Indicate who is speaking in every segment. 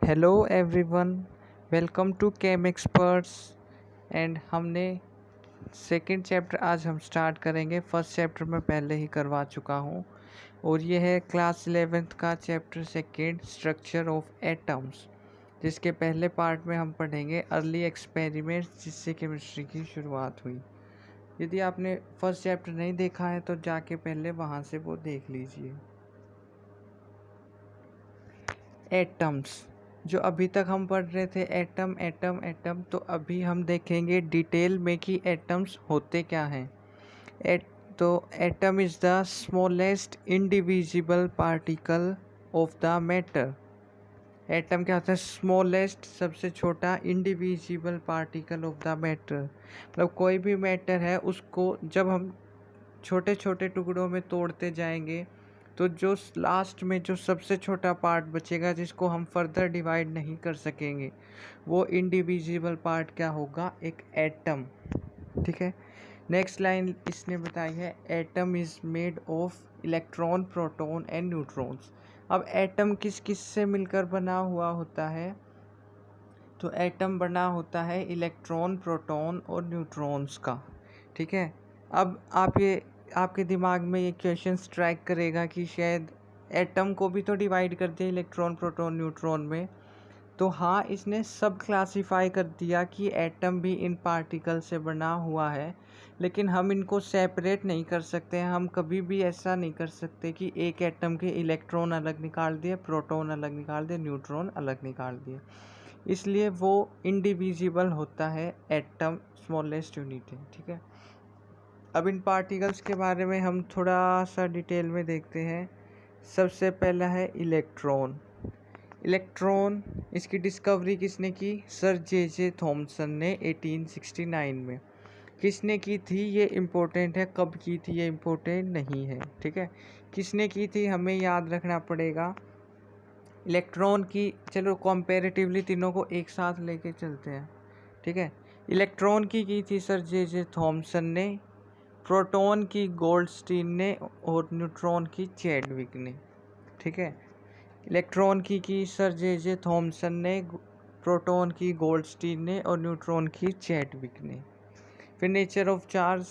Speaker 1: Hello everyone, welcome to chem experts. And हमने second chapter आज हम स्टार्ट करेंगे। फर्स्ट चैप्टर मैं पहले ही करवा चुका हूँ और ये है क्लास 11th का chapter second, structure of atoms, जिसके पहले पार्ट में हम पढ़ेंगे अर्ली एक्सपेरिमेंट्स जिससे केमिस्ट्री की शुरुआत हुई। यदि आपने फर्स्ट चैप्टर नहीं देखा है तो जाके पहले वहाँ से वो देख लीजिए। एटम्स जो अभी तक हम पढ़ रहे थे, एटम एटम एटम, तो अभी हम देखेंगे डिटेल में कि एटम्स होते क्या हैं। तो atom is the smallest indivisible particle of the matter. Atom क्या होता है? स्मॉलेस्ट, सबसे छोटा, indivisible particle of the matter. मतलब कोई भी मैटर है उसको जब हम छोटे छोटे टुकड़ों में तोड़ते जाएंगे तो जो लास्ट में जो सबसे छोटा पार्ट बचेगा जिसको हम फर्दर डिवाइड नहीं कर सकेंगे, वो इंडिविजिबल पार्ट क्या होगा? एक एटम। ठीक है। नेक्स्ट लाइन इसने बताई है, atom is made of electron, proton and neutrons. अब एटम किस किस से मिलकर बना हुआ होता है? तो एटम बना होता है इलेक्ट्रॉन, प्रोटॉन और न्यूट्रॉन्स का। ठीक है। अब आपके दिमाग में ये क्वेश्चन स्ट्राइक करेगा कि शायद एटम को भी तो डिवाइड कर दिया इलेक्ट्रॉन, प्रोटॉन, न्यूट्रॉन में। तो हाँ, इसने सब क्लासिफाई कर दिया कि एटम भी इन पार्टिकल से बना हुआ है, लेकिन हम इनको सेपरेट नहीं कर सकते हैं। हम कभी भी ऐसा नहीं कर सकते कि एक एटम के इलेक्ट्रॉन अलग निकाल दिए, प्रोटॉन अलग निकाल दिए, न्यूट्रॉन अलग निकाल दिए। इसलिए वो इंडिविजिबल होता है एटम, स्मॉलेस्ट यूनिट है। ठीक है। अब इन पार्टिकल्स के बारे में हम थोड़ा सा डिटेल में देखते हैं। सबसे पहला है इलेक्ट्रॉन। इलेक्ट्रॉन, इसकी डिस्कवरी किसने की? सर जे थॉमसन ने 1869 में। किसने की थी ये इम्पोर्टेंट है, कब की थी ये इम्पोर्टेंट नहीं है। ठीक है। किसने की थी हमें याद रखना पड़ेगा। इलेक्ट्रॉन की, चलो कंपैरेटिवली तीनों को एक साथ लेके चलते हैं। ठीक है। इलेक्ट्रॉन की थी सर जे थॉमसन ने, प्रोटॉन की गोल्डस्टीन ने और न्यूट्रॉन की चैडविक ने। ठीक है। इलेक्ट्रॉन की सर जे थॉमसन ने, प्रोटॉन की गोल्डस्टीन ने और न्यूट्रॉन की चैडविक ने। फिर नेचर ऑफ चार्ज,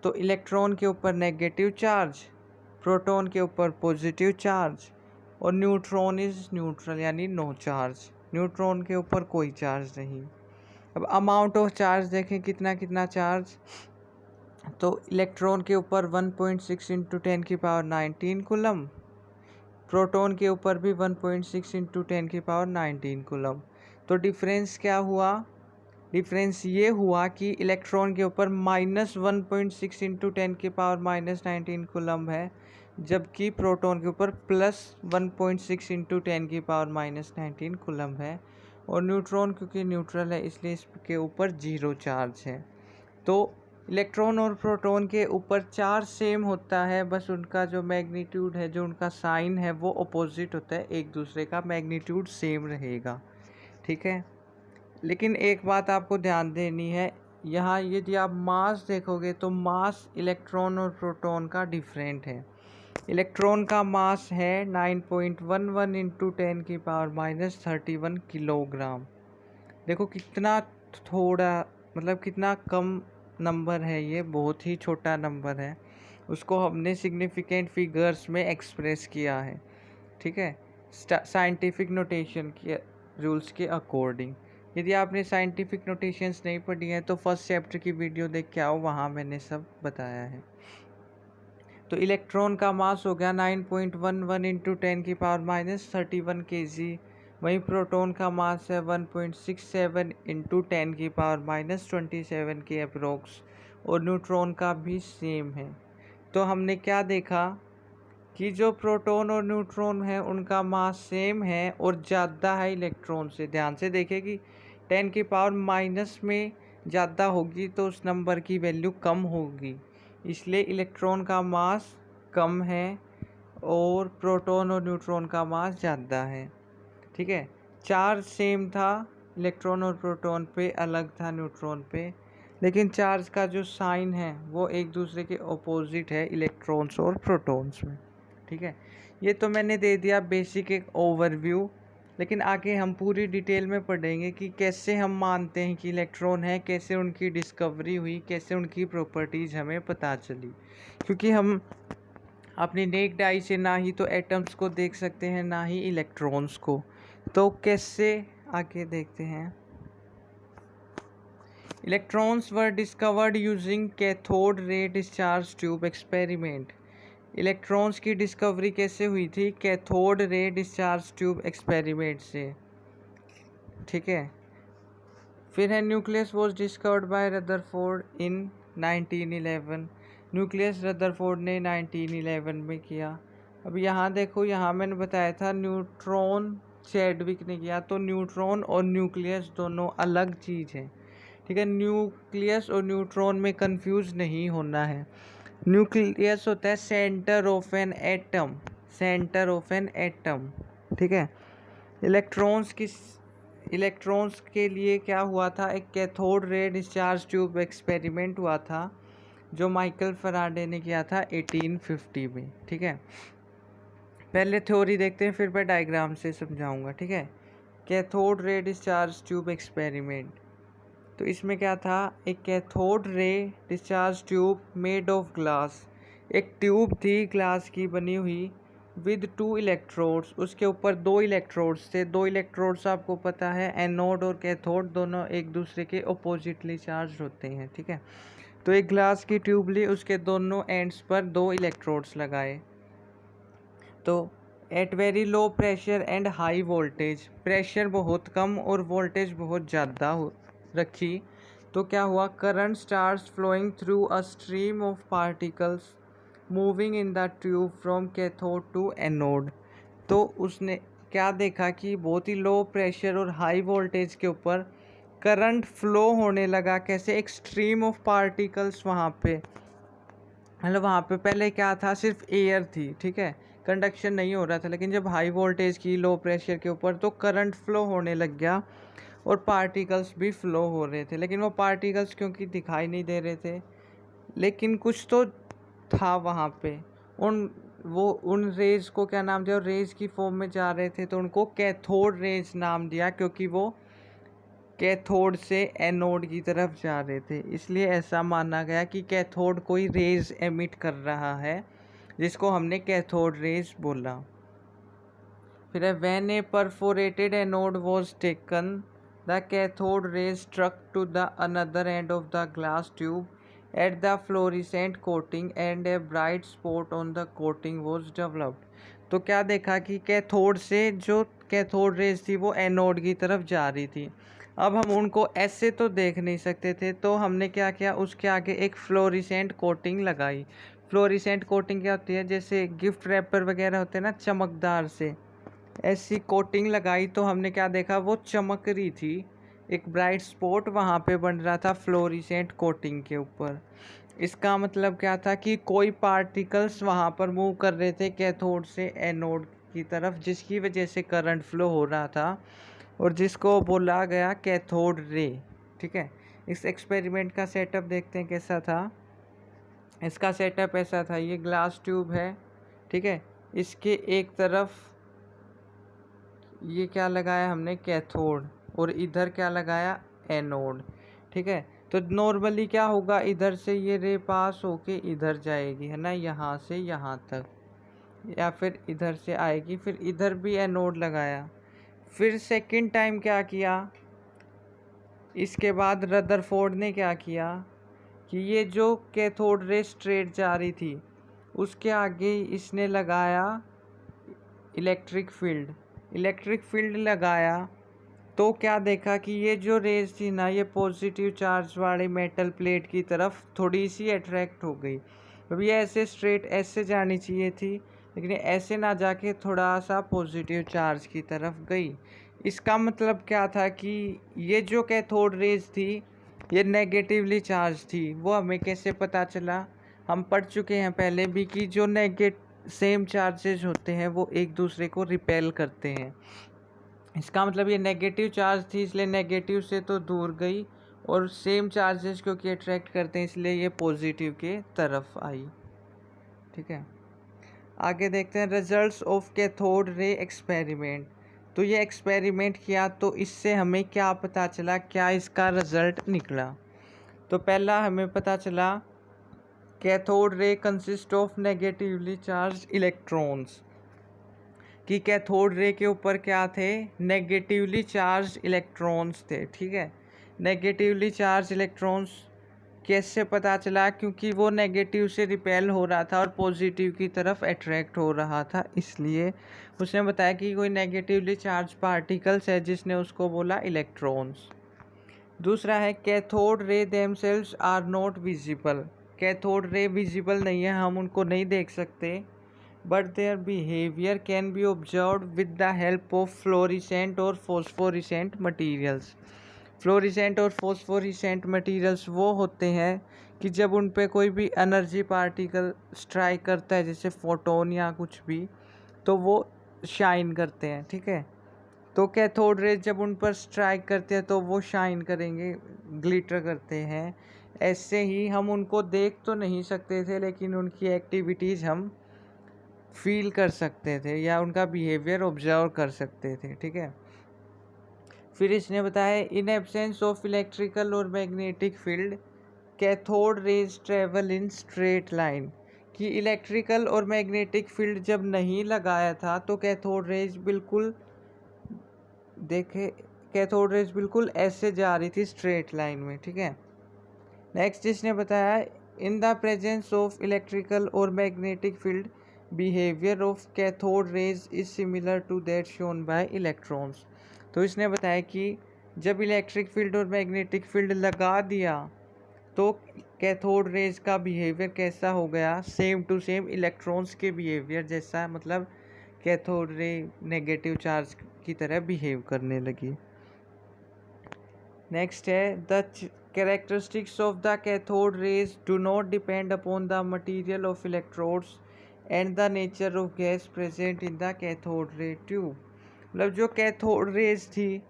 Speaker 1: तो इलेक्ट्रॉन के ऊपर नेगेटिव चार्ज, प्रोटॉन के ऊपर पॉजिटिव चार्ज और न्यूट्रॉन इज न्यूट्रल यानी नो चार्ज। न्यूट्रॉन के ऊपर कोई चार्ज नहीं। अब अमाउंट ऑफ चार्ज देखें, कितना कितना चार्ज। तो इलेक्ट्रॉन के ऊपर 1.6 इंटू 10 की पावर 19 कूलम, प्रोटॉन के ऊपर भी 1.6 इंटू 10 की पावर 19 कूलम। तो डिफरेंस क्या हुआ? डिफरेंस ये हुआ कि इलेक्ट्रॉन के ऊपर -1.6 इंटू 10 की पावर -19 कूलम है, जबकि प्रोटॉन के ऊपर +1.6 इंटू 10 की पावर -19 कूलम है। और न्यूट्रॉन क्योंकि न्यूट्रल है इसलिए इसके ऊपर 0 चार्ज है। तो इलेक्ट्रॉन और प्रोटॉन के ऊपर चार्ज सेम होता है, बस उनका जो मैग्नीट्यूड है, जो उनका साइन है वो अपोजिट होता है, एक दूसरे का मैग्नीट्यूड सेम रहेगा। ठीक है। लेकिन एक बात आपको ध्यान देनी है, यहाँ यदि आप मास देखोगे तो मास इलेक्ट्रॉन और प्रोटॉन का डिफरेंट है। इलेक्ट्रॉन का मास है 9.11 इंटू 10 की पावर -31 किलोग्राम। देखो कितना थोड़ा, मतलब कितना कम नंबर है, ये बहुत ही छोटा नंबर है। उसको हमने सिग्निफिकेंट फिगर्स में एक्सप्रेस किया है। ठीक है। साइंटिफिक नोटेशन के रूल्स के अकॉर्डिंग। यदि आपने साइंटिफिक नोटेशंस नहीं पढ़ी हैं तो फर्स्ट चैप्टर की वीडियो देख के आओ, वहाँ मैंने सब बताया है। तो इलेक्ट्रॉन का मास हो गया 9.11 इंटू 10 की पावर -31 kg। वहीं प्रोटॉन का मास है 1.67 इंटू 10 की पावर -27 के अप्रोक्स। और न्यूट्रॉन का भी सेम है। तो हमने क्या देखा कि जो प्रोटॉन और न्यूट्रॉन है उनका मास सेम है और ज़्यादा है इलेक्ट्रॉन से। ध्यान से देखें कि 10 की पावर माइनस में ज़्यादा होगी तो उस नंबर की वैल्यू कम होगी, इसलिए इलेक्ट्रॉन का मास कम है और प्रोटॉन और न्यूट्रॉन का मास ज़्यादा है। ठीक है। चार्ज सेम था, इलेक्ट्रॉन और प्रोटॉन पे अलग था न्यूट्रॉन पे, लेकिन चार्ज का जो साइन है वो एक दूसरे के अपोजिट है इलेक्ट्रॉन्स और प्रोटॉन्स में। ठीक है। ये तो मैंने दे दिया बेसिक एक ओवरव्यू, लेकिन आगे हम पूरी डिटेल में पढ़ेंगे कि कैसे हम मानते हैं कि इलेक्ट्रॉन है, कैसे उनकी डिस्कवरी हुई, कैसे उनकी प्रॉपर्टीज़ हमें पता चली। क्योंकि हम अपनी नेक्ड आई से ना ही तो एटम्स को देख सकते हैं, ना ही इलेक्ट्रॉन्स को। तो कैसे, आगे देखते हैं। Electrons were discovered using cathode ray discharge tube experiment. Electrons की डिस्कवरी कैसे हुई थी? Cathode ray discharge tube experiment से, ठीक है। फिर है nucleus was discovered by Rutherford in 1911। Nucleus Rutherford ने 1911 में किया। अब यहाँ देखो, यहाँ मैंने बताया था न्यूट्रॉन चैडविक ने किया, तो न्यूट्रॉन और न्यूक्लियस दोनों अलग चीज़ है, ठीक है। न्यूक्लियस और न्यूट्रॉन में कंफ्यूज नहीं होना है। न्यूक्लियस होता है centre of an atom, centre of an atom, ठीक है। इलेक्ट्रॉन्स के लिए क्या हुआ था? एक cathode ray discharge tube experiment हुआ था जो माइकल फैराडे ने किया था 1850 में, ठीक है। पहले थ्योरी देखते हैं, फिर मैं डायग्राम से समझाऊंगा, ठीक है। कैथोड रे डिस्चार्ज ट्यूब एक्सपेरिमेंट, तो इसमें क्या था? एक cathode ray discharge tube made of glass, एक ट्यूब थी ग्लास की बनी हुई विद 2 इलेक्ट्रोड्स, उसके ऊपर 2 इलेक्ट्रोड्स थे। 2 इलेक्ट्रोड्स आपको पता है एनोड और कैथोड दोनों एक दूसरे के अपोजिटली चार्ज होते हैं, ठीक है। तो एक ग्लास की ट्यूब ली, उसके दोनों एंड्स पर 2 इलेक्ट्रोड्स लगाए। तो at very low pressure and high voltage, pressure बहुत कम और वोल्टेज बहुत ज़्यादा रखी, तो क्या हुआ? Current starts flowing through a stream of particles moving in the tube from cathode to anode. तो उसने क्या देखा कि बहुत ही लो प्रेशर और हाई वोल्टेज के ऊपर करंट फ्लो होने लगा। कैसे? एक स्ट्रीम ऑफ पार्टिकल्स वहाँ पे, मतलब वहाँ पे पहले क्या था? सिर्फ एयर थी, ठीक है, कंडक्शन नहीं हो रहा था। लेकिन जब हाई वोल्टेज की लो प्रेशर के ऊपर तो करंट फ्लो होने लग गया और पार्टिकल्स भी फ्लो हो रहे थे। लेकिन वो पार्टिकल्स क्योंकि दिखाई नहीं दे रहे थे, लेकिन कुछ तो था वहाँ पे। उन रेज को क्या नाम दिया? रेज की फॉर्म में जा रहे थे तो उनको कैथोड रेज नाम दिया, क्योंकि वो कैथोड से एनोड की तरफ जा रहे थे। इसलिए ऐसा माना गया कि कैथोड कोई रेज एमिट कर रहा है, जिसको हमने कैथोड रेज बोला। फिर है when a perforated anode was taken, the cathode rays struck to the another end of the glass tube at the fluorescent coating and a bright spot on the coating was developed. तो क्या देखा कि cathode से जो cathode rays थी वो anode की तरफ जा रही थी। अब हम उनको ऐसे तो देख नहीं सकते थे, तो हमने क्या किया? उसके आगे एक फ्लोरिसेंट कोटिंग लगाई। फ्लोरिसेंट कोटिंग क्या होती है? जैसे गिफ्ट रैपर वगैरह होते हैं ना, चमकदार से, ऐसी कोटिंग लगाई। तो हमने क्या देखा? वो चमक रही थी, एक ब्राइट स्पॉट वहाँ पे बन रहा था फ्लोरिसेंट कोटिंग के ऊपर। इसका मतलब क्या था? कि कोई पार्टिकल्स वहाँ पर मूव कर रहे थे कैथोड से एनोड की तरफ, जिसकी वजह से करंट फ्लो हो रहा था और जिसको बोला गया कैथोड रे, ठीक है। इस एक्सपेरिमेंट का सेटअप देखते हैं कैसा था। इसका सेटअप ऐसा था, ये ग्लास ट्यूब है, ठीक है। इसके एक तरफ ये क्या लगाया हमने? कैथोड, और इधर क्या लगाया? एनोड, ठीक है। तो नॉर्मली क्या होगा? इधर से ये रे पास होके इधर जाएगी, है ना, यहाँ से यहाँ तक, या फिर इधर से आएगी। फिर इधर भी एनोड लगाया। फिर सेकंड टाइम क्या किया? इसके बाद रदरफोर्ड ने क्या किया कि ये जो कैथोड रे स्ट्रेट जा रही थी, उसके आगे इसने लगाया इलेक्ट्रिक फील्ड लगाया। तो क्या देखा कि ये जो रेज थी ना, ये पॉजिटिव चार्ज वाली मेटल प्लेट की तरफ थोड़ी सी अट्रैक्ट हो गई। अब ये ऐसे स्ट्रेट ऐसे जानी चाहिए थी, लेकिन ऐसे ना जाके थोड़ा सा पॉजिटिव चार्ज की तरफ गई। इसका मतलब क्या था? कि ये जो कैथोड रेज थी ये नेगेटिवली चार्ज थी। वो हमें कैसे पता चला? हम पढ़ चुके हैं पहले भी कि जो सेम चार्जेस होते हैं वो एक दूसरे को रिपेल करते हैं। इसका मतलब ये नेगेटिव चार्ज थी, इसलिए नेगेटिव से तो दूर गई, और सेम चार्जेस क्योंकि अट्रैक्ट करते हैं इसलिए ये पॉजिटिव के तरफ आई, ठीक है। आगे देखते हैं results of cathode ray experiment. तो ये एक्सपेरिमेंट किया, तो इससे हमें क्या पता चला, क्या इसका रिजल्ट निकला। तो पहला हमें पता चला cathode ray consist of negatively charge electrons, कि कैथोड रे के ऊपर क्या थे, नेगेटिवली चार्ज इलेक्ट्रॉन्स थे। ठीक है, नेगेटिवली चार्ज इलेक्ट्रॉन्स कैसे पता चला, क्योंकि वो नेगेटिव से रिपेल हो रहा था और पॉजिटिव की तरफ अट्रैक्ट हो रहा था, इसलिए उसने बताया कि कोई नेगेटिवली चार्ज पार्टिकल्स है, जिसने उसको बोला इलेक्ट्रॉन्स। दूसरा है cathode ray themselves are not visible, cathode ray visible नहीं है, हम उनको नहीं देख सकते, but their behaviour can be observed with the help of fluorescent और फॉस्फोरिसेंट मटीरियल्स। फ्लोरिसेंट और फॉस्फोरिसेंट मटीरियल्स वो होते हैं कि जब उन पे कोई भी एनर्जी पार्टिकल स्ट्राइक करता है, जैसे फोटोन या कुछ भी, तो वो शाइन करते हैं। ठीक है, तो कैथोड रेज जब उन पर स्ट्राइक करते हैं तो वो शाइन करेंगे, ग्लिटर करते हैं। ऐसे ही हम उनको देख तो नहीं सकते थे, लेकिन उनकी एक्टिविटीज़ हम फील कर सकते थे या उनका बिहेवियर ऑब्जर्व कर सकते थे। ठीक है, फिर इसने बताया इन एब्सेंस ऑफ इलेक्ट्रिकल और magnetic field cathode rays travel in straight line, कि इलेक्ट्रिकल और मैग्नेटिक फील्ड जब नहीं लगाया था तो कैथोड रेज बिल्कुल देखे, कैथोड रेज बिल्कुल ऐसे जा रही थी स्ट्रेट लाइन में। ठीक है, नेक्स्ट इसने बताया in the presence of electrical और magnetic field behaviour of cathode rays is similar to that shown by electrons. तो इसने बताया कि जब इलेक्ट्रिक फील्ड और मैग्नेटिक फील्ड लगा दिया तो कैथोड रेज का बिहेवियर कैसा हो गया, सेम टू सेम इलेक्ट्रॉन्स के बिहेवियर जैसा, मतलब कैथोड रे नेगेटिव चार्ज की तरह बिहेव करने लगी। नेक्स्ट है the characteristics of the cathode raise do not depend upon the material of electrodes and the nature of gas present in the cathode ray tube. मतलब जो cathode rays थी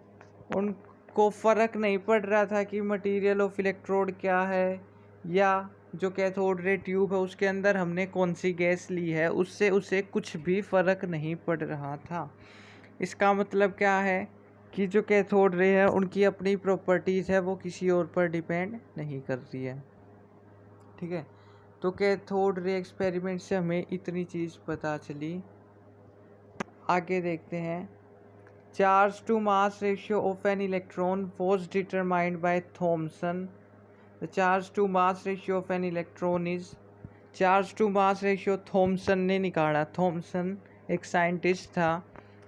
Speaker 1: उनको फ़र्क नहीं पड़ रहा था कि मटेरियल ऑफ इलेक्ट्रोड क्या है, या जो कैथोड रे ट्यूब है उसके अंदर हमने कौन सी गैस ली है, उससे उसे कुछ भी फ़र्क नहीं पड़ रहा था। इसका मतलब क्या है कि जो कैथोड रे है उनकी अपनी प्रॉपर्टीज़ है, वो किसी और पर डिपेंड नहीं करती है। ठीक है, तो कैथोड रे एक्सपेरिमेंट से हमें इतनी चीज़ पता चली। आगे देखते हैं, charge to mass ratio of an electron was determined by Thomson. The charge to mass ratio of an electron is, charge to mass ratio Thomson ने निकाला। थॉमसन एक साइंटिस्ट था,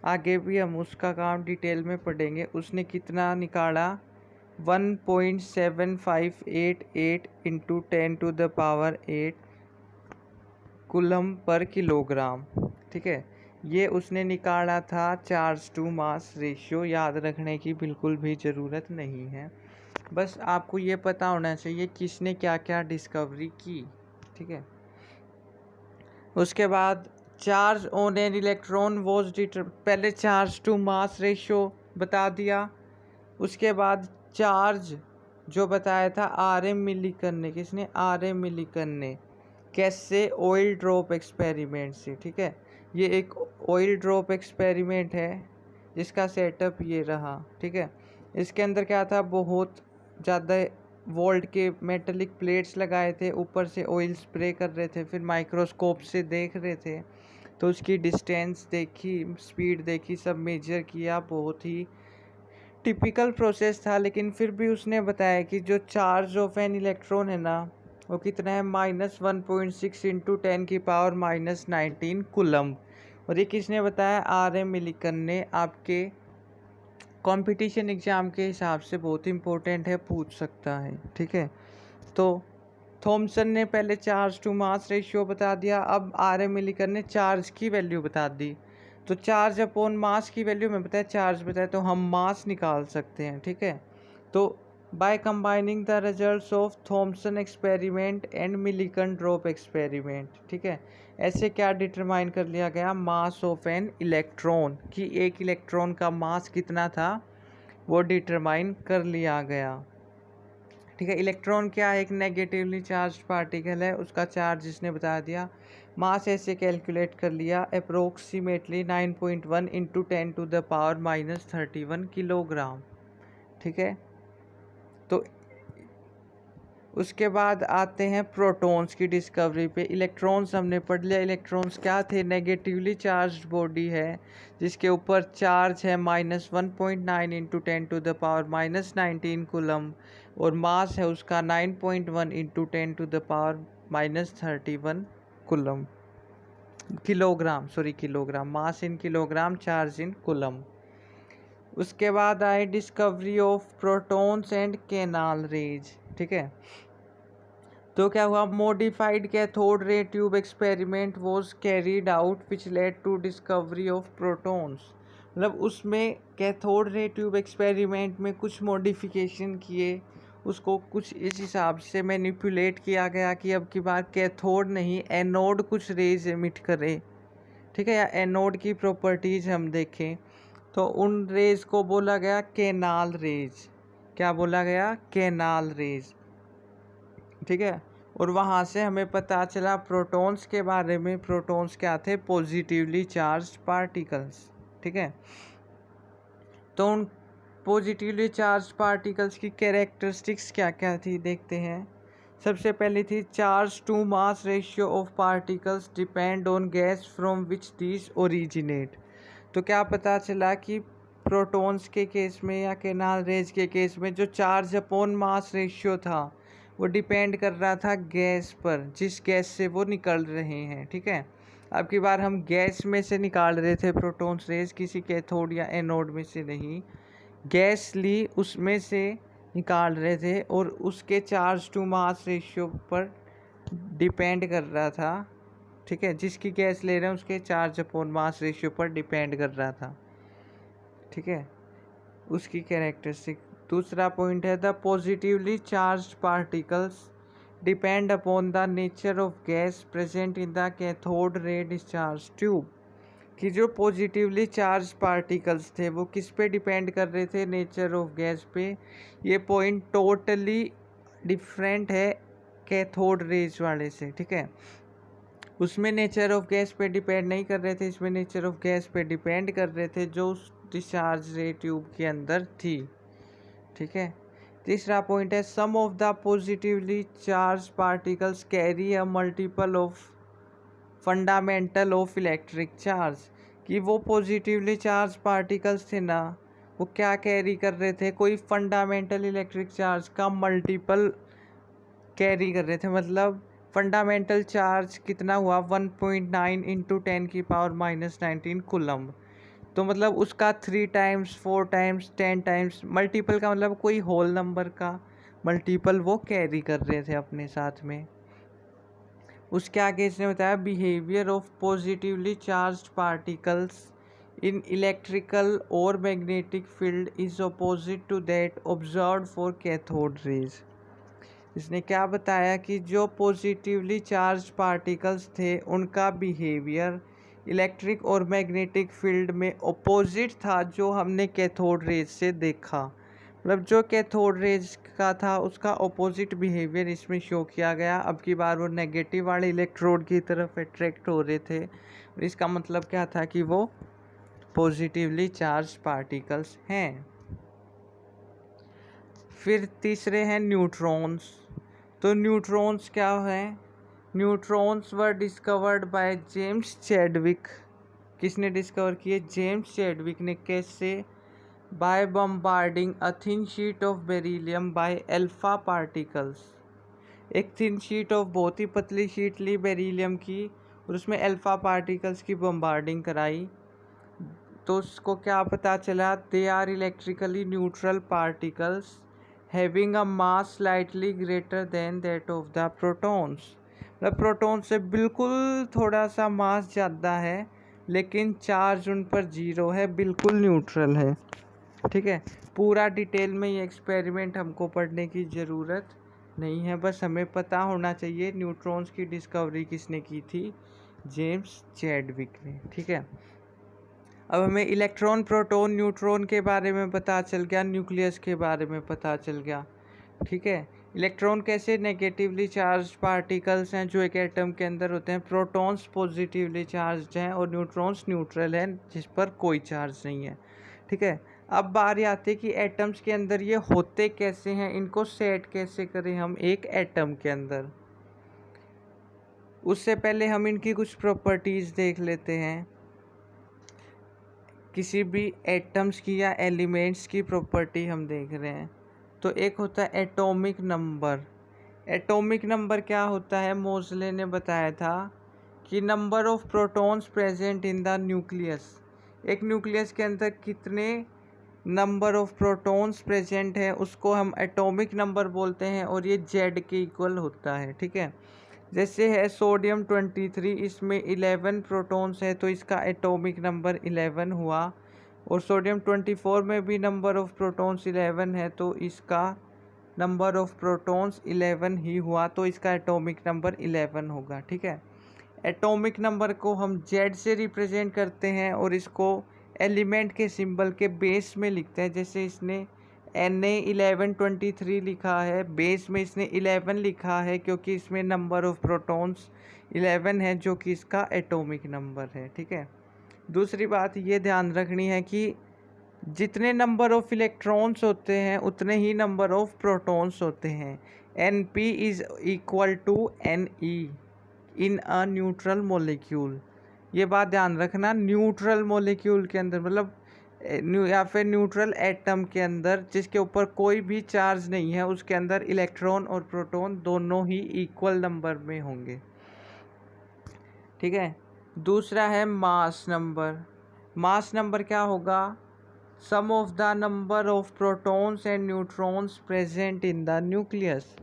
Speaker 1: आगे भी हम उसका काम डिटेल में पढ़ेंगे। उसने कितना निकाला, 1.7588 इंटू 10⁸ कूलम पर किलोग्राम। ठीक है, ये उसने निकाला था चार्ज टू मास रेशियो। याद रखने की बिल्कुल भी ज़रूरत नहीं है, बस आपको ये पता होना चाहिए किसने क्या क्या डिस्कवरी की। ठीक है, उसके बाद charge on an electron was पहले चार्ज टू मास रेशियो बता दिया, उसके बाद चार्ज जो बताया था RM मिलीकन ने, किसने, RM मिलीकन ने, कैसे, ऑयल ड्रॉप एक्सपेरिमेंट से। ठीक है, ये एक ऑयल ड्रॉप एक्सपेरिमेंट है जिसका सेटअप ये रहा। ठीक है, इसके अंदर क्या था, बहुत ज़्यादा वोल्ट के मेटेलिक प्लेट्स लगाए थे, ऊपर से ऑयल स्प्रे कर रहे थे, फिर माइक्रोस्कोप से देख रहे थे, तो उसकी डिस्टेंस देखी, स्पीड देखी, सब मेजर किया। बहुत ही टिपिकल प्रोसेस था, लेकिन फिर भी उसने बताया कि जो चार्ज ऑफ एन इलेक्ट्रॉन है ना, वो कितना है, -1.6 इंटू 10⁻⁻19 कूलम। और ये किसने बताया, RM मिलीकन ने। आपके कंपटीशन एग्ज़ाम के हिसाब से बहुत इंपॉर्टेंट है, पूछ सकता है। ठीक है, तो थॉमसन ने पहले चार्ज टू मास रेशियो बता दिया, अब RM मिलीकन ने चार्ज की वैल्यू बता दी। तो चार्ज अपॉन मास की वैल्यू में बताया, चार्ज बताया, तो हम मास निकाल सकते हैं। ठीक है, तो by combining the results of Thomson experiment and Millikan drop experiment. ठीक है, ऐसे क्या डिटरमाइन कर लिया गया, मास ऑफ एन इलेक्ट्रॉन, कि एक इलेक्ट्रॉन का मास कितना था वो डिटरमाइन कर लिया गया। ठीक है। इलेक्ट्रॉन क्या है? एक नेगेटिवली चार्ज पार्टिकल है, उसका चार्ज इसने बता दिया। मास ऐसे कैलकुलेट कर लिया, अप्रोक्सीमेटली 9.1 इंटू 10⁻⁻31 किलोग्राम। ठीक है। तो उसके बाद आते हैं प्रोटॉन्स की डिस्कवरी पे। इलेक्ट्रॉन्स हमने पढ़ लिया। इलेक्ट्रॉन्स क्या थे? नेगेटिवली चार्ज बॉडी है जिसके ऊपर चार्ज है -1.9 इंटू 10⁻⁻19 कूलम, और मास है उसका 9.1 into 10⁻31 coulomb, kilogram, kilogram. Mass in kilogram, charge in coulomb. उसके बाद आए discovery of protons and canal rays. ठीक है। तो क्या हुआ? Modified cathode ray tube experiment was carried out which led to discovery of protons. मतलब उसमें कैथोड रे ट्यूब एक्सपेरिमेंट में कुछ मॉडिफिकेशन किए, उसको कुछ इस हिसाब से मैनिपुलेट किया गया कि अब की बार कैथोड नहीं, एनोड कुछ रेज एमिट करे। ठीक है। या एनोड की प्रॉपर्टीज हम देखें तो उन रेज को बोला गया कैनाल रेज। क्या बोला गया? Canal rays. ठीक है। और वहाँ से हमें पता चला प्रोटॉन्स के बारे में। प्रोटॉन्स क्या थे? Positively charge particles. ठीक है। तो उन पॉजिटिवली चार्ज पार्टिकल्स की कैरेक्टरिस्टिक्स क्या क्या थी देखते हैं। सबसे पहले थी charge to mass ratio of particles depend on gas from which these originate. तो क्या पता चला कि प्रोटॉन्स के केस में या कैनाल रेज के केस में जो चार्ज अपॉन मास रेशियो था वो डिपेंड कर रहा था गैस पर, जिस गैस से वो निकल रहे हैं। ठीक है। अब की बार हम गैस में से निकाल रहे थे प्रोटॉन्स रेज, किसी कैथोड या एनोड में से नहीं। गैस ली, उसमें से निकाल रहे थे, और उसके चार्ज टू मास रेशियो पर डिपेंड कर रहा था। ठीक है। जिसकी गैस ले रहे हैं उसके चार्ज अपॉन मास रेशियो पर डिपेंड कर रहा था। ठीक है। उसकी कैरेक्टरिस्टिक। दूसरा पॉइंट है the positively charge particles depend upon the nature of gas present in the cathode ray discharge tube. कि जो पॉजिटिवली चार्ज पार्टिकल्स थे वो किस पे डिपेंड कर रहे थे? नेचर ऑफ गैस पे। ये पॉइंट टोटली डिफरेंट है कैथोड रेज वाले से। ठीक है। उसमें नेचर ऑफ गैस पे डिपेंड नहीं कर रहे थे, इसमें नेचर ऑफ गैस पे डिपेंड कर रहे थे जो उस डिस्चार्ज रे ट्यूब के अंदर थी। ठीक है। तीसरा पॉइंट है sum of the positively charge particles carry a multiple of fundamental of electric charge. कि वो पॉजिटिवली चार्ज पार्टिकल्स थे ना, वो क्या कैरी कर रहे थे? कोई फंडामेंटल इलेक्ट्रिक चार्ज का मल्टीपल कैरी कर रहे थे। मतलब फंडामेंटल चार्ज कितना हुआ? 1.9 इंटू 10⁻⁻19 कूलम। तो मतलब उसका 3 टाइम्स, 4 टाइम्स, 10 टाइम्स मल्टीपल का, मतलब कोई होल नंबर का मल्टीपल वो कैरी कर रहे थे अपने साथ में। उसके आगे इसने बताया behaviour of positively charged particles in electrical और magnetic field is opposite to that observed for cathode rays. इसने क्या बताया कि जो पॉजिटिवली चार्ज पार्टिकल्स थे उनका बिहेवियर इलेक्ट्रिक और मैग्नेटिक फील्ड में अपोजिट था जो हमने कैथोड रेज से देखा। मतलब जो कैथोड रेज का था उसका अपोजिट बिहेवियर इसमें शो किया गया। अब की बार वो नेगेटिव वाले इलेक्ट्रोड की तरफ अट्रैक्ट हो रहे थे। इसका मतलब क्या था कि वो पॉजिटिवली चार्ज पार्टिकल्स हैं। फिर तीसरे हैं न्यूट्रॉन्स। तो न्यूट्रॉन्स क्या हैं? Neutrons were discovered by James Chadwick. किसने डिस्कवर किए? जेम्स चैडविक ने। कैसे? By bombarding a thin sheet of beryllium by alpha particles. एक थिन शीट ऑफ, बहुत ही पतली शीट ली बेरिलियम की, और उसमें अल्फा पार्टिकल्स की बम्बार्डिंग कराई। तो उसको क्या पता चला? They are electrically neutral particles having a mass slightly greater than that of the protons. मतलब प्रोटॉन से बिल्कुल थोड़ा सा मास ज़्यादा है, लेकिन चार्ज उन पर 0 है, बिल्कुल न्यूट्रल है। ठीक है। पूरा डिटेल में ये एक्सपेरिमेंट हमको पढ़ने की ज़रूरत नहीं है, बस हमें पता होना चाहिए न्यूट्रॉन्स की डिस्कवरी किसने की थी? जेम्स चैडविक ने। ठीक है। अब हमें इलेक्ट्रॉन, प्रोटॉन, न्यूट्रॉन के बारे में पता चल गया, न्यूक्लियस के बारे में पता चल गया। ठीक है। इलेक्ट्रॉन कैसे नेगेटिवली चार्ज पार्टिकल्स हैं जो एक एटम के अंदर होते हैं, प्रोटॉन्स पॉजिटिवली चार्ज हैं और न्यूट्रॉन्स न्यूट्रल हैं जिस पर कोई चार्ज नहीं है। ठीक है, अब बारी आती है कि एटम्स के अंदर ये होते कैसे हैं, इनको सेट कैसे करें हम एक एटम के अंदर। उससे पहले हम इनकी कुछ प्रॉपर्टीज़ देख लेते हैं। किसी भी एटम्स की या एलिमेंट्स की प्रॉपर्टी हम देख रहे हैं तो एक होता है एटॉमिक नंबर। एटॉमिक नंबर क्या होता है, मोज़ले ने बताया था कि number of protons present in the nucleus. एक न्यूक्लियस के अंदर कितने नंबर ऑफ प्रोटॉन्स प्रेजेंट है उसको हम एटॉमिक नंबर बोलते हैं और ये जेड के इक्वल होता है। ठीक है, जैसे है सोडियम 23, इसमें 11 प्रोटॉन्स है तो इसका एटॉमिक नंबर 11 हुआ, और सोडियम 24 में भी नंबर ऑफ प्रोटॉन्स 11 है तो इसका नंबर ऑफ प्रोटॉन्स 11 ही हुआ, तो इसका एटॉमिक नंबर 11 होगा। ठीक है, एटॉमिक नंबर को हम जेड से रिप्रेजेंट करते हैं और इसको एलिमेंट के सिंबल के बेस में लिखते हैं। जैसे इसने Na1123 लिखा है, बेस में इसने 11 लिखा है क्योंकि इसमें नंबर ऑफ प्रोटॉन्स 11 है जो कि इसका एटॉमिक नंबर है। ठीक है, दूसरी बात ये ध्यान रखनी है कि जितने नंबर ऑफ इलेक्ट्रॉन्स होते हैं उतने ही नंबर ऑफ प्रोटॉन्स होते हैं। Np is equal to Ne in a neutral molecule. ये बात ध्यान रखना, न्यूट्रल मोलिक्यूल के अंदर मतलब या फिर न्यूट्रल एटम के अंदर जिसके ऊपर कोई भी चार्ज नहीं है उसके अंदर इलेक्ट्रॉन और प्रोटॉन दोनों ही इक्वल नंबर में होंगे। ठीक है, दूसरा है मास नंबर। मास नंबर क्या होगा, sum of the number of protons and neutrons present in the nucleus.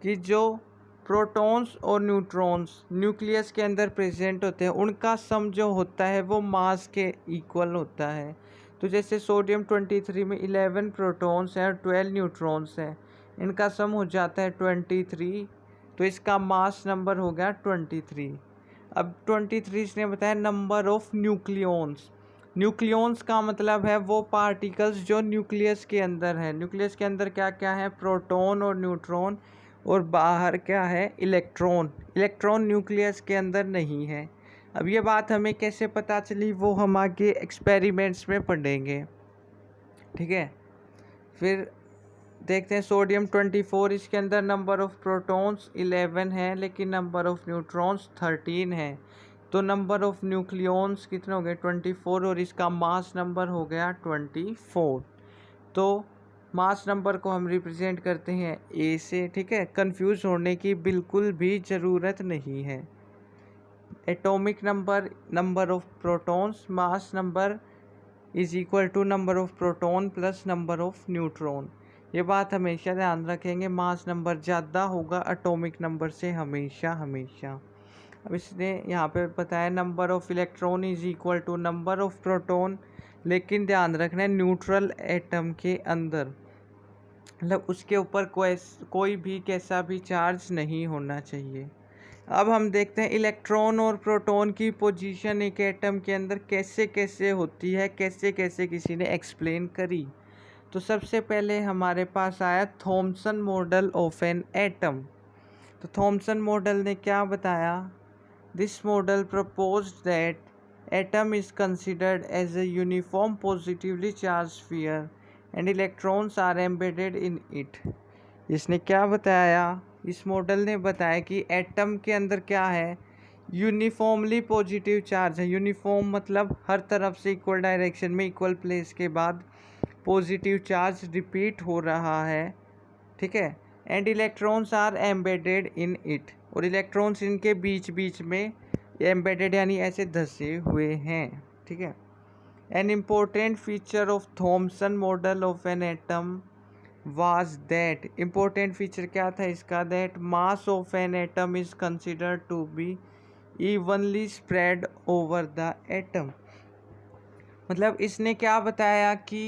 Speaker 1: कि जो प्रोटॉन्स और न्यूट्रॉन्स न्यूक्लियस के अंदर प्रेजेंट होते हैं उनका सम जो होता है वो मास के इक्वल होता है। तो जैसे सोडियम 23 में 11 प्रोटॉन्स हैं और 12 न्यूट्रॉन्स हैं, इनका सम हो जाता है 23, तो इसका मास नंबर हो गया 23। अब 23 इसने बताया नंबर ऑफ न्यूक्लियॉन्स। न्यूक्लियॉन्स का मतलब है वो पार्टिकल्स जो न्यूक्लियस के अंदर है। न्यूक्लियस के अंदर क्या क्या है, प्रोटॉन और न्यूट्रॉन, और बाहर क्या है, इलेक्ट्रॉन। इलेक्ट्रॉन न्यूक्लियस के अंदर नहीं है। अब ये बात हमें कैसे पता चली वो हम आगे एक्सपेरिमेंट्स में पढ़ेंगे। ठीक है, फिर देखते हैं सोडियम 24, इसके अंदर नंबर ऑफ प्रोटॉन्स 11 है लेकिन नंबर ऑफ न्यूट्रॉन्स 13 है, तो नंबर ऑफ न्यूक्लियॉन्स कितने हो गए 24, और इसका मास नंबर हो गया 24। तो मास नंबर को हम रिप्रेजेंट करते हैं ए से। ठीक है, कंफ्यूज होने की बिल्कुल भी ज़रूरत नहीं है। Atomic number, number of protons, mass number is equal to number of proton plus number of neutron. ये बात हमेशा ध्यान रखेंगे, मास नंबर ज़्यादा होगा एटॉमिक नंबर से हमेशा हमेशा। अब इसने यहाँ पे बताया number of electron is equal to number of proton, लेकिन ध्यान रखना है न्यूट्रल एटम के अंदर, मतलब उसके ऊपर कोई भी कैसा भी चार्ज नहीं होना चाहिए। अब हम देखते हैं इलेक्ट्रॉन और प्रोटॉन की पोजीशन एक एटम के अंदर कैसे कैसे होती है, कैसे कैसे किसी ने एक्सप्लेन करी। तो सबसे पहले हमारे पास आया Thomson model of an atom. तो थॉमसन मॉडल ने क्या बताया, this model proposed that atom is considered as a uniform positively charge sphere and electrons are embedded in it. इसने क्या बताया, इस मॉडल ने बताया कि एटम के अंदर क्या है, यूनिफॉर्मली पॉजिटिव चार्ज है। यूनिफॉर्म मतलब हर तरफ से इक्वल डायरेक्शन में इक्वल प्लेस के बाद पॉजिटिव चार्ज रिपीट हो रहा है। ठीक है, and electrons are embedded in it, और इलेक्ट्रॉन्स इनके बीच बीच में एम्बेडेड यानी ऐसे धसे हुए हैं। ठीक है, an important feature of Thompson model of an atom was that, important feature क्या था इसका, that mass of an atom is considered to be evenly spread over the atom। मतलब इसने क्या बताया कि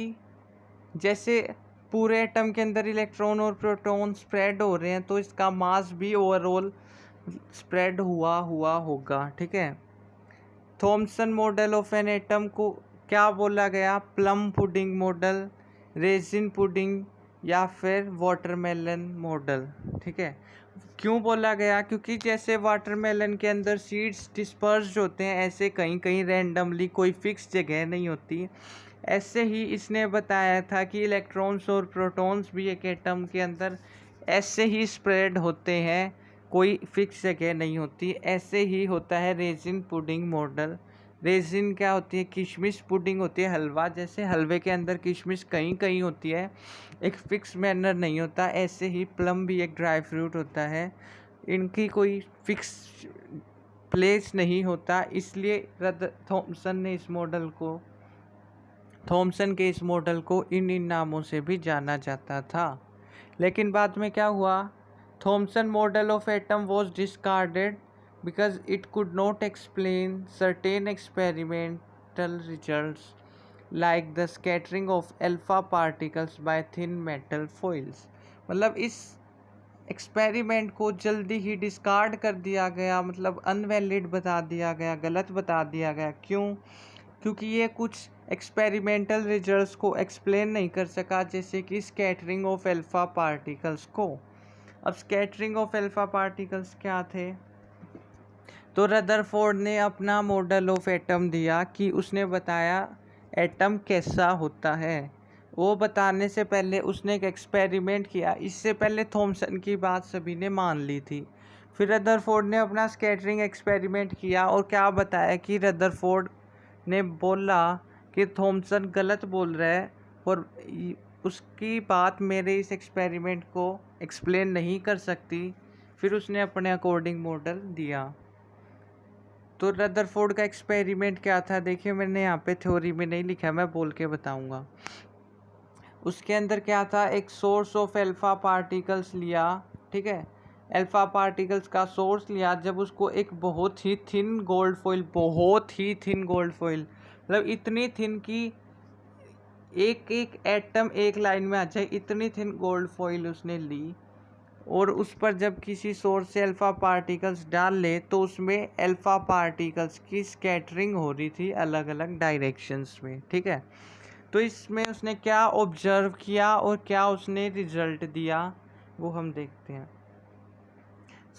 Speaker 1: जैसे पूरे एटम के अंदर इलेक्ट्रॉन और प्रोटॉन स्प्रेड हो रहे हैं तो इसका मास भी ओवरऑल स्प्रेड हुआ होगा। ठीक है, Thompson model of an atom को क्या बोला गया, plum pudding model, resin pudding या फिर वाटरमेलन मॉडल। ठीक है, क्यों बोला गया? क्योंकि जैसे वाटरमेलन के अंदर सीड्स डिस्पर्स्ड होते हैं, ऐसे कहीं कहीं रैंडमली, कोई फिक्स जगह नहीं होती। ऐसे ही इसने बताया था कि इलेक्ट्रॉन्स और प्रोटॉन्स भी एक एटम के अंदर ऐसे ही स्प्रेड होते हैं, कोई फिक्स जगह नहीं होती। ऐसे ही होता है रेजिन पुडिंग मॉडल। रेजिन क्या होती है? किशमिश। पुडिंग होती है हलवा, जैसे हलवे के अंदर किशमिश कहीं कहीं होती है, एक फिक्स मैनर नहीं होता। ऐसे ही प्लम भी एक ड्राई फ्रूट होता है, इनकी कोई फिक्स प्लेस नहीं होता। इसलिए थॉमसन के इस मॉडल को इन नामों से भी जाना जाता था। लेकिन बाद में क्या हुआ? Thompson model of atom was discarded because it could not explain certain experimental results like the scattering of alpha particles bye thin metal foils. मतलब इस एक्सपेरिमेंट को जल्दी ही डिस्कार्ड कर दिया गया, मतलब अनवैलिड बता दिया गया, गलत बता दिया गया। क्यों? क्योंकि ये कुछ एक्सपेरिमेंटल रिजल्ट्स को एक्सप्लेन नहीं कर सका, जैसे कि स्कैटरिंग ऑफ अल्फा पार्टिकल्स को। अब स्कैटरिंग ऑफ अल्फा पार्टिकल्स क्या थे? तो रदरफोर्ड ने अपना मॉडल ऑफ एटम दिया कि उसने बताया एटम कैसा होता है। वो बताने से पहले उसने एक एक्सपेरिमेंट किया। इससे पहले थॉमसन की बात सभी ने मान ली थी। फिर रदरफोर्ड ने अपना स्कैटरिंग एक्सपेरिमेंट किया और क्या बताया कि रदरफोर्ड ने बोला कि थॉमसन गलत बोल रहा है और उसकी बात मेरे इस एक्सपेरिमेंट को एक्सप्लेन नहीं कर सकती। फिर उसने अपने अकॉर्डिंग मॉडल दिया। तो रदरफोर्ड का एक्सपेरिमेंट क्या था? देखिए, मैंने यहाँ पे थ्योरी में नहीं लिखा, मैं बोल के बताऊँगा। उसके अंदर क्या था? एक सोर्स ऑफ अल्फा पार्टिकल्स लिया। ठीक है, अल्फा पार्टिकल्स का सोर्स लिया। जब उसको एक बहुत ही थिन गोल्ड फॉइल, मतलब इतनी थिन कि एक एक एटम एक लाइन में आ जाए, इतनी थिन गोल्ड फॉइल उसने ली। और उस पर जब किसी सोर्स से अल्फ़ा पार्टिकल्स डाल ले तो उसमें अल्फ़ा पार्टिकल्स की स्कैटरिंग हो रही थी अलग अलग डायरेक्शंस में। ठीक है, तो इसमें उसने क्या ऑब्जर्व किया और क्या उसने रिजल्ट दिया, वो हम देखते हैं।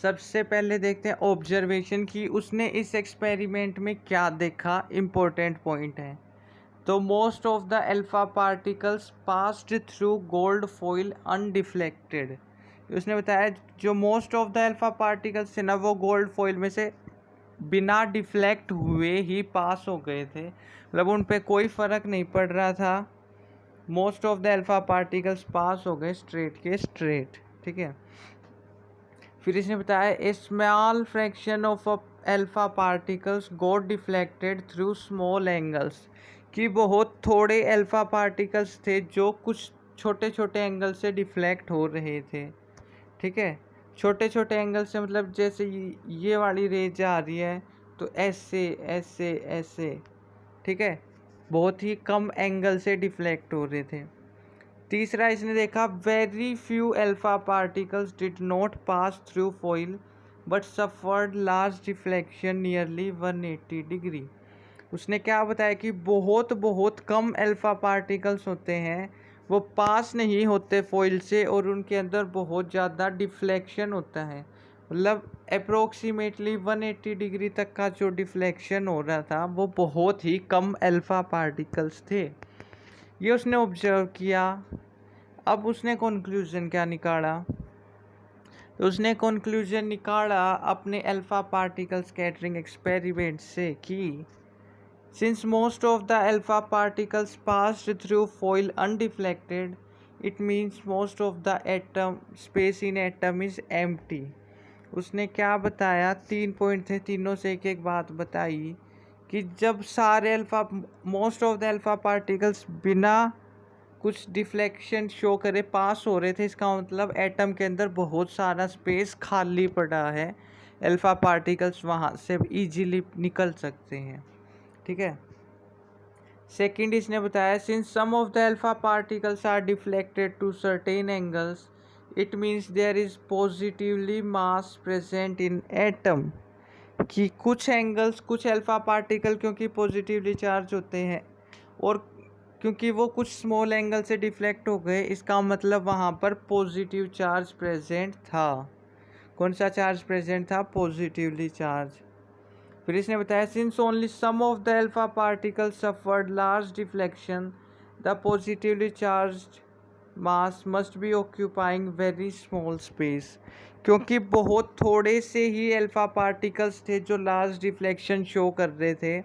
Speaker 1: सबसे पहले देखते हैं ऑब्जर्वेशन की उसने इस एक्सपेरिमेंट में क्या देखा। इम्पोर्टेंट पॉइंट है। तो most of the alpha particles passed through gold foil undeflected. उसने बताया जो most of the alpha particles थे ना, वो गोल्ड फॉइल में से बिना डिफ्लेक्ट हुए ही पास हो गए थे, मतलब उन पे कोई फ़र्क नहीं पड़ रहा था। Most of the alpha particles pass हो गए स्ट्रेट के स्ट्रेट। ठीक है, फिर इसने बताया a small fraction of alpha particles got deflected through small angles, कि बहुत थोड़े अल्फा पार्टिकल्स थे जो कुछ छोटे छोटे एंगल से डिफ्लेक्ट हो रहे थे। ठीक है, छोटे छोटे एंगल से मतलब जैसे ये वाली रेज आ रही है तो ऐसे ऐसे ऐसे। ठीक है, बहुत ही कम एंगल से डिफ्लेक्ट हो रहे थे। तीसरा इसने देखा very few alpha particles did not pass through foil but suffered large deflection nearly 180 degree. उसने क्या बताया कि बहुत बहुत कम अल्फा पार्टिकल्स होते हैं, वो पास नहीं होते फॉइल से और उनके अंदर बहुत ज़्यादा डिफ्लेक्शन होता है। मतलब अप्रोक्सीमेटली 180 डिग्री तक का जो डिफ्लेक्शन हो रहा था वो बहुत ही कम अल्फा पार्टिकल्स थे। ये उसने ऑब्जर्व किया। अब उसने कंक्लूजन क्या निकाला? तो उसने कंक्लूजन निकाला अपने अल्फा पार्टिकल स्कैटरिंग एक्सपेरिमेंट से कि since most of the alpha particles passed through foil undeflected, it means most of the atom space in atom is empty। उसने क्या बताया? 3 पॉइंट थे, तीनों से एक एक बात बताई कि जब सारे most of the alpha particles बिना कुछ डिफ्लेक्शन शो करे पास हो रहे थे, इसका मतलब एटम के अंदर बहुत सारा स्पेस खाली पड़ा है, अल्फा पार्टिकल्स वहाँ से इजीली निकल सकते हैं। ठीक है, सेकंड इसने बताया since some of the alpha particles are deflected to certain angles it means there is positively mass present in atom, कि कुछ एंगल्स कुछ अल्फा पार्टिकल क्योंकि पॉजिटिवली चार्ज होते हैं और क्योंकि वो कुछ स्मॉल एंगल से डिफ्लेक्ट हो गए, इसका मतलब वहाँ पर पॉजिटिव चार्ज प्रेजेंट था। कौन सा चार्ज प्रेजेंट था? Positively charge. फिर इसने बताया since only some of the alpha particle suffered large deflection the positively charged mass must be occupying very small space. क्योंकि बहुत थोड़े से ही अल्फा पार्टिकल्स थे जो लार्ज डिफ्लेक्शन शो कर रहे थे,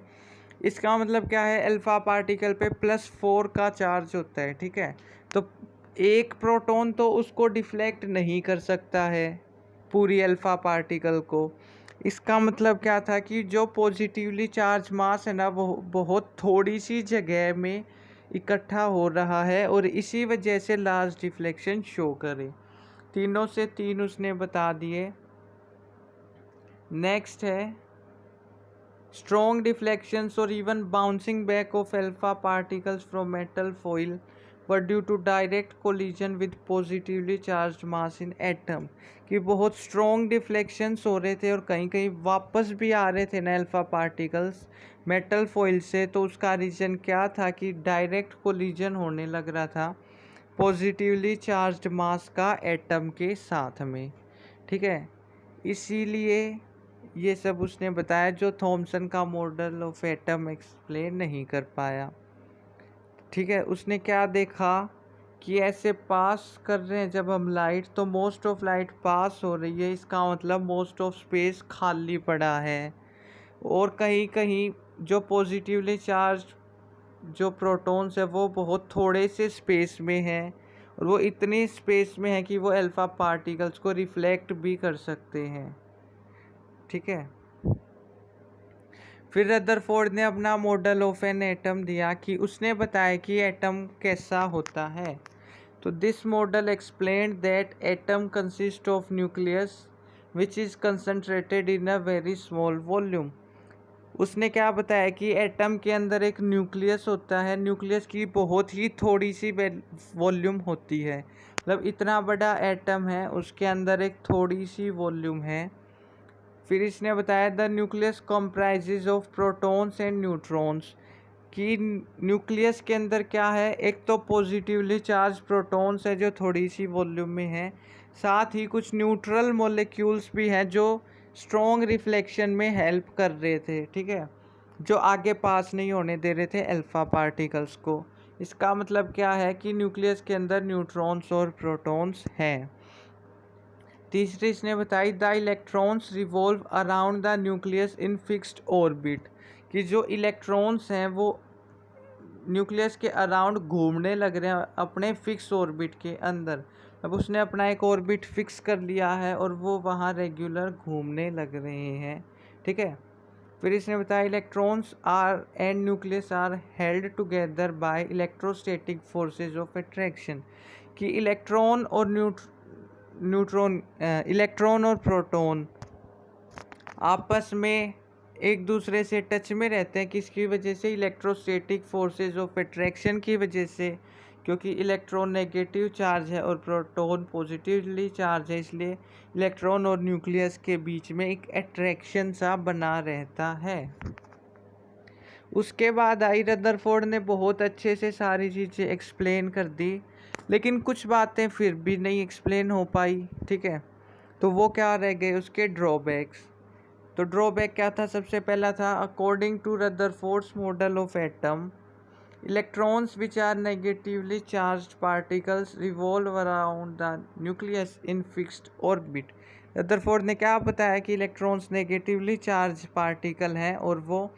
Speaker 1: इसका मतलब क्या है? अल्फा पार्टिकल पे +4 का चार्ज होता है, ठीक है। तो एक प्रोटॉन तो उसको डिफ्लेक्ट नहीं कर सकता है पूरी अल्फा पार्टिकल को। इसका मतलब क्या था कि जो पॉजिटिवली चार्ज मास है ना, वो बहुत थोड़ी सी जगह में इकट्ठा हो रहा है और इसी वजह से लार्ज डिफ्लेक्शन शो करे। तीनों से तीन उसने बता दिए। नेक्स्ट है strong deflections or even bouncing back of alpha particles from metal foil were due to direct collision with positively charged mass in atom। कि बहुत strong deflections हो रहे थे और कहीं कहीं वापस भी आ रहे थे ना अल्फा पार्टिकल्स मेटल फॉइल से, तो उसका रीज़न क्या था कि डायरेक्ट कोलिजन होने लग रहा था पॉजिटिवली चार्ज्ड मास का एटम के साथ में, ठीक है। इसीलिए ये सब उसने बताया जो थॉमसन का मॉडल ऑफ एटम एक्सप्लेन नहीं कर पाया, ठीक है। उसने क्या देखा कि ऐसे पास कर रहे हैं जब हम लाइट, तो मोस्ट ऑफ लाइट पास हो रही है, इसका मतलब मोस्ट ऑफ स्पेस खाली पड़ा है। और कहीं कहीं जो पॉजिटिवली चार्ज जो प्रोटॉन्स है वो बहुत थोड़े से स्पेस में हैं और वो इतनी स्पेस में है कि वो अल्फा पार्टिकल्स को रिफ्लेक्ट भी कर सकते हैं, ठीक है। फिर रदरफोर्ड ने अपना मॉडल ऑफ एन एटम दिया कि उसने बताया कि एटम कैसा होता है। तो this model explained that atom consist of nucleus which is concentrated in a very small volume. उसने क्या बताया कि एटम के अंदर एक न्यूक्लियस होता है, न्यूक्लियस की बहुत ही थोड़ी सी वॉल्यूम होती है, मतलब इतना बड़ा एटम है उसके अंदर एक थोड़ी सी वॉल्यूम है। फिर इसने बताया the nucleus comprises of protons and neutrons, कि न्यूक्लियस के अंदर क्या है, एक तो पॉजिटिवली चार्ज प्रोटॉन्स है जो थोड़ी सी वॉल्यूम में है, साथ ही कुछ न्यूट्रल मॉलिक्यूल्स भी हैं जो स्ट्रॉन्ग रिफ्लेक्शन में हेल्प कर रहे थे, ठीक है, जो आगे पास नहीं होने दे रहे थे अल्फा पार्टिकल्स को। इसका मतलब क्या है कि न्यूक्लियस के अंदर न्यूट्रॉन्स और प्रोटॉन्स हैं। तीसरी इसने बताई the electrons revolve around the nucleus in fixed orbit, कि जो इलेक्ट्रॉन्स हैं वो न्यूक्लियस के अराउंड घूमने लग रहे हैं अपने फिक्स ऑर्बिट के अंदर। अब उसने अपना एक ऑर्बिट फिक्स कर लिया है और वो वहाँ रेगुलर घूमने लग रहे हैं, ठीक है। फिर इसने बताया electrons are and nucleus are held together by electrostatic forces of attraction, कि इलेक्ट्रॉन और इलेक्ट्रॉन और प्रोटॉन आपस में एक दूसरे से टच में रहते हैं, किसकी वजह से? इलेक्ट्रोस्टैटिक फोर्सेस ऑफ अट्रैक्शन की वजह से, क्योंकि इलेक्ट्रॉन नेगेटिव चार्ज है और प्रोटॉन पॉजिटिवली चार्ज है, इसलिए इलेक्ट्रॉन और न्यूक्लियस के बीच में एक अट्रैक्शन सा बना रहता है। उसके बाद आई रदरफोर्ड ने बहुत अच्छे से सारी चीज़ें एक्सप्लेन कर दी, लेकिन कुछ बातें फिर भी नहीं एक्सप्लेन हो पाई, ठीक है। तो वो क्या रह गए? उसके ड्रॉबैक्स। तो ड्रॉबैक क्या था? सबसे पहला था according to Rutherford's model of atom electrons which are negatively charged particles revolve around the nucleus in fixed orbit. Rutherford ने क्या बताया कि इलेक्ट्रॉन्स नेगेटिवली चार्ज पार्टिकल हैं और वो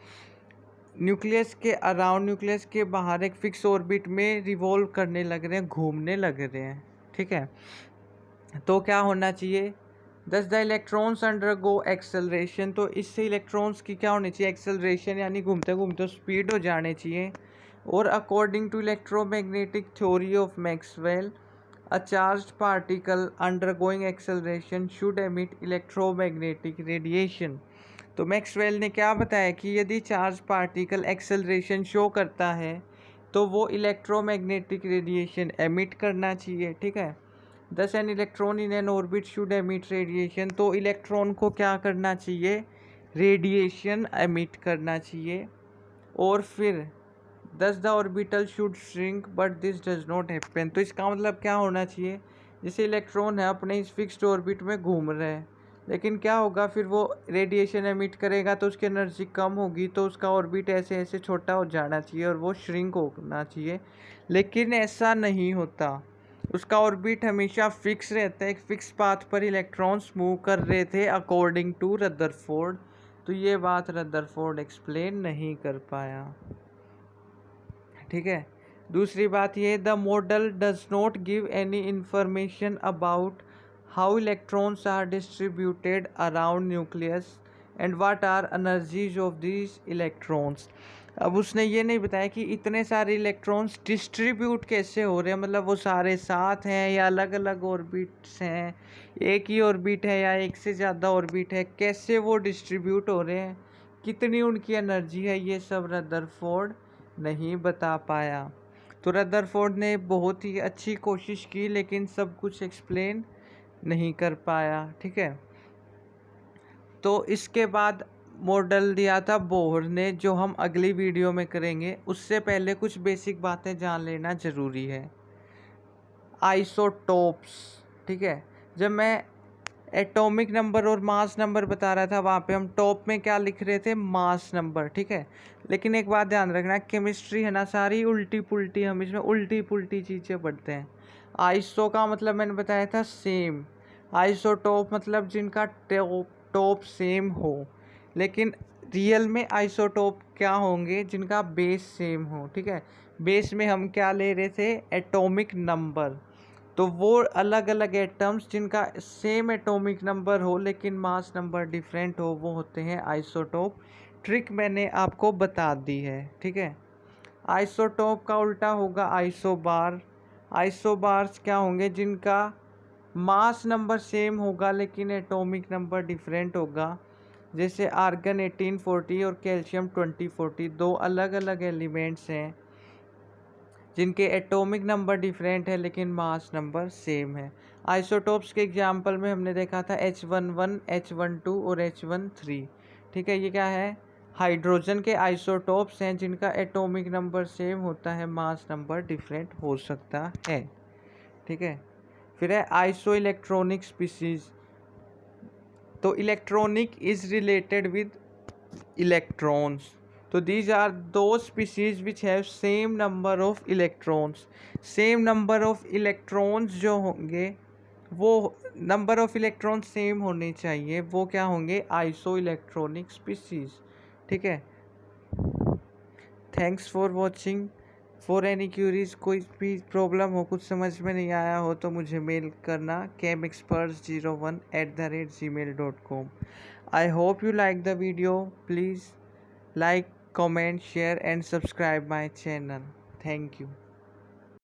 Speaker 1: न्यूक्लियस के अराउंड, न्यूक्लियस के बाहर एक फिक्स ऑर्बिट में रिवॉल्व करने लग रहे हैं, घूमने लग रहे हैं, ठीक है। तो क्या होना चाहिए? दस द इलेक्ट्रॉन्स अंडरगो एक्सेलरेशन, तो इससे इलेक्ट्रॉन्स की क्या होनी चाहिए? एक्सेलरेशन, यानी घूमते घूमते स्पीड हो जाने चाहिए। और according to electromagnetic theory of Maxwell a charged particle undergoing acceleration should emit electromagnetic radiation. तो मैक्सवेल ने क्या बताया कि यदि चार्ज पार्टिकल एक्सेलरेशन शो करता है तो वो इलेक्ट्रोमैग्नेटिक रेडिएशन एमिट करना चाहिए, ठीक है। दस an electron in an orbit should emit radiation, तो इलेक्ट्रॉन को क्या करना चाहिए? रेडिएशन एमिट करना चाहिए। और फिर दस the orbital should shrink but this does not happen. तो इसका मतलब क्या होना चाहिए, जैसे इलेक्ट्रॉन है अपने इस फिक्स्ड ऑर्बिट में घूम रहे हैं, लेकिन क्या होगा फिर वो रेडिएशन एमिट करेगा तो उसकी एनर्जी कम होगी, तो उसका ऑर्बिट ऐसे ऐसे छोटा हो जाना चाहिए और वो श्रिंक होना चाहिए, लेकिन ऐसा नहीं होता। उसका ऑर्बिट हमेशा फिक्स रहता है, एक फिक्स पाथ पर इलेक्ट्रॉन्स मूव कर रहे थे अकॉर्डिंग टू रदरफोर्ड। तो ये बात रदरफोर्ड एक्सप्लेन नहीं कर पाया। ठीक है। दूसरी बात ये, the model does not give any information about how electrons are distributed around nucleus and what are energies of these electrons. अब उसने ये नहीं बताया कि इतने सारे इलेक्ट्रॉन्स डिस्ट्रीब्यूट कैसे हो रहे हैं, मतलब वो सारे साथ हैं या अलग अलग ऑर्बिट्स हैं, एक ही ऑर्बिट है या एक से ज़्यादा ऑर्बिट है, कैसे वो डिस्ट्रीब्यूट हो रहे हैं, कितनी उनकी एनर्जी है, ये सब रदरफोर्ड नहीं बता पाया। तो रदरफोर्ड ने बहुत ही अच्छी कोशिश की लेकिन सब कुछ एक्सप्लेन नहीं कर पाया। ठीक है। तो इसके बाद मॉडल दिया था बोहर ने, जो हम अगली वीडियो में करेंगे। उससे पहले कुछ बेसिक बातें जान लेना ज़रूरी है। आइसोटोप्स, ठीक है। जब मैं एटॉमिक नंबर और मास नंबर बता रहा था, वहाँ पे हम टॉप में क्या लिख रहे थे, मास नंबर। ठीक है। लेकिन एक बात ध्यान रखना, केमिस्ट्री है ना सारी उल्टी पुल्टी, हम इसमें उल्टी पुल्टी चीज़ें पढ़ते हैं। आइसो का मतलब मैंने बताया था सेम, आइसोटोप मतलब जिनका टॉप सेम हो, लेकिन रियल में आइसोटोप क्या होंगे, जिनका बेस सेम हो। ठीक है। बेस में हम क्या ले रहे थे, एटॉमिक नंबर। तो वो अलग अलग एटम्स जिनका सेम एटॉमिक नंबर हो लेकिन मास नंबर डिफरेंट हो, वो होते हैं आइसोटोप। ट्रिक मैंने आपको बता दी है। ठीक है। आइसोटोप का उल्टा होगा आइसोबार। आइसोबार्स क्या होंगे, जिनका मास नंबर सेम होगा लेकिन एटॉमिक नंबर डिफरेंट होगा। जैसे आर्गन 1840 और कैल्शियम 2040, दो अलग अलग एलिमेंट्स हैं जिनके एटॉमिक नंबर डिफरेंट है लेकिन मास नंबर सेम है। आइसोटोप्स के एग्जाम्पल में हमने देखा था H11, H12 और H13। ठीक है। ये क्या है, हाइड्रोजन के आइसोटोप्स हैं जिनका एटॉमिक नंबर सेम होता है, मास नंबर डिफरेंट हो सकता है। ठीक है। फिर है आइसो इलेक्ट्रॉनिक स्पीसीज। तो electronic is related with electrons. तो these are those species which have same number of electrons। same number of electrons जो होंगे, वो नंबर ऑफ इलेक्ट्रॉन सेम होने चाहिए, वो क्या होंगे, आइसो इलेक्ट्रॉनिक स्पीसीज। ठीक है। Thanks for watching. For any curies, कोई भी प्रॉब्लम हो, कुछ समझ में नहीं आया हो तो मुझे मेल करना camexperts01@gmail.com। I hope you like the video. Please like, comment, share and subscribe my channel. Thank you.